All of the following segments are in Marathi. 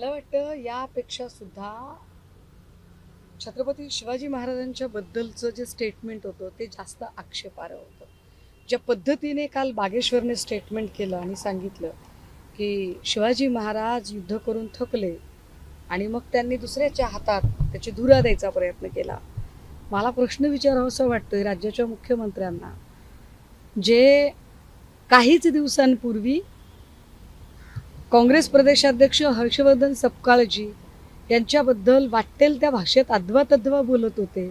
मला वाटतं यापेक्षा सुद्धा छत्रपती शिवाजी महाराजांच्या बद्दलचं जे स्टेटमेंट होतं ते जास्त आक्षेपार्ह होतं. ज्या पद्धतीने काल बागेश्वरने स्टेटमेंट केलं आणि सांगितलं की शिवाजी महाराज युद्ध करून थकले आणि मग त्यांनी दुसऱ्याच्या हातात त्याची धुरा द्यायचा प्रयत्न केला. मला प्रश्न विचारावासा वाटतोय राज्याच्या मुख्यमंत्र्यांना, जे काहीच दिवसांपूर्वी काँग्रेस प्रदेशाध्यक्ष हर्षवर्धन सपकाळजी यांच्याबद्दल वाटेल त्या भाषेत अध्वा बोलत होते,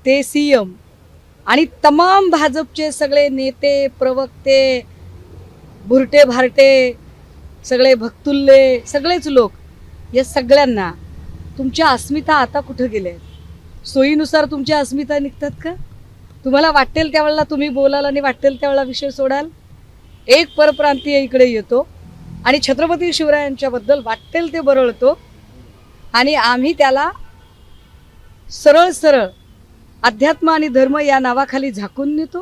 ते सीएम आणि तमाम भाजपचे सगळे नेते प्रवक्ते भुरटे भारटे सगळे भक्तुल्ले सगळेच लोक, या सगळ्यांना तुमच्या अस्मिता आता कुठं गेल्या? सोयीनुसार तुमच्या अस्मिता निघतात का? तुम्हाला वाटेल त्यावेळेला तुम्ही बोलाल आणि वाटेल त्यावेळेला विषय सोडाल. एक परप्रांतीय इकडे येतो आणि छत्रपती शिवरायांच्या बद्दल वाटेल ते बरळतो आणि आम्ही त्याला सरळ सरळ अध्यात्म आणि धर्म या नावाखाली झाकून नेतो.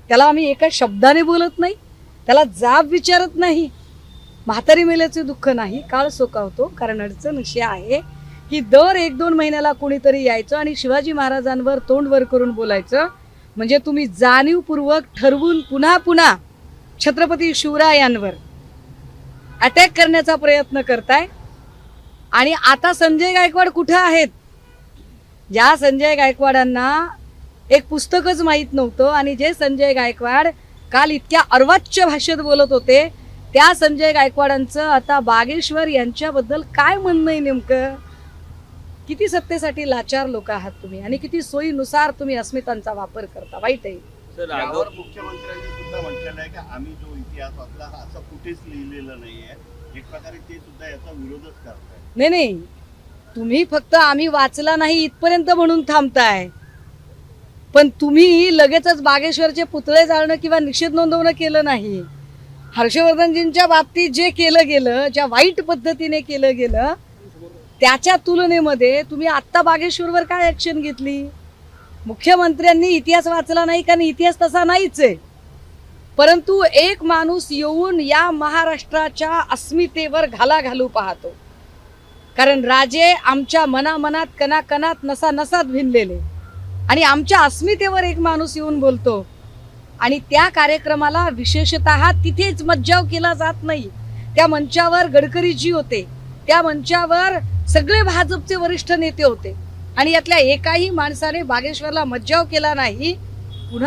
त्याला आम्ही एका शब्दाने बोलत नाही, त्याला जाब विचारत नाही. म्हातारी मेल्याचे दुःख नाही, काळ सोकावतो. कारण अडचण अशी आहे की दर 1-2 महिन्याला कोणीतरी यायचं आणि शिवाजी महाराजांवर तोंड वर करून बोलायचं. म्हणजे तुम्ही जाणीवपूर्वक ठरवून पुन्हा पुन्हा छत्रपती शिवरायांवर अटॅक करण्याचा प्रयत्न करताय. आणि आता संजय गायकवाड कुठे आहेत? ज्या संजय गायकवाडांना एक पुस्तकच माहीत नव्हतं आणि जे संजय गायकवाड काल इतक्या अर्वाच्य भाषेत बोलत होते, त्या संजय गायकवाडांचं आता बागेश्वर यांच्याबद्दल काय म्हणणं आहे नेमकं? किती सत्तेसाठी लाचार लोक आहात तुम्ही आणि किती सोयीनुसार तुम्ही अस्मितांचा वापर करता. वाईट आहे. यावर मुख्यमंत्र्यांनी सुद्धा म्हटलेलं आहे की आम्ही जो इतिहास वाचला असं कुठेच लिहिलेलं नाहीये. एक प्रकारे ते सुद्धा याचा विरोधच करताय. नाही, तुम्ही फक्त आम्ही वाचला नाही इथपर्यंत म्हणून थांबताय, पण तुम्ही लगेचच बागेश्वरचे पुतळे जाळणं किंवा निषेध नोंदवणं केलं नाही. हर्षवर्धनजींच्या बाबतीत जे केलं गेलं, ज्या वाईट पद्धतीने केलं गेलं, त्याच्या तुलनेमध्ये तुम्ही आत्ता बागेश्वरवर काय ऍक्शन घेतली? मुख्यमंत्र्यांनी इतिहास वाचला नाही, कारण इतिहास तसा नाहीच आहे. परंतु एक माणूस येऊन या महाराष्ट्राच्या अस्मितेवर घाला घालू पाहतो. कारण राजे आमच्या मनामनात कणाकणात नसानसात भिनलेले आणि आमच्या अस्मितेवर एक माणूस येऊन बोलतो आणि त्या कार्यक्रमाला विशेषतः तिथेच मज्जाव केला जात नाही. त्या मंचावर गडकरीजी होते, त्या मंचावर सगळे भाजपचे वरिष्ठ नेते होते आणि यातल्या एकाही माणसाने बागेश्वरला मज्जाव केला नाही. पुन्हा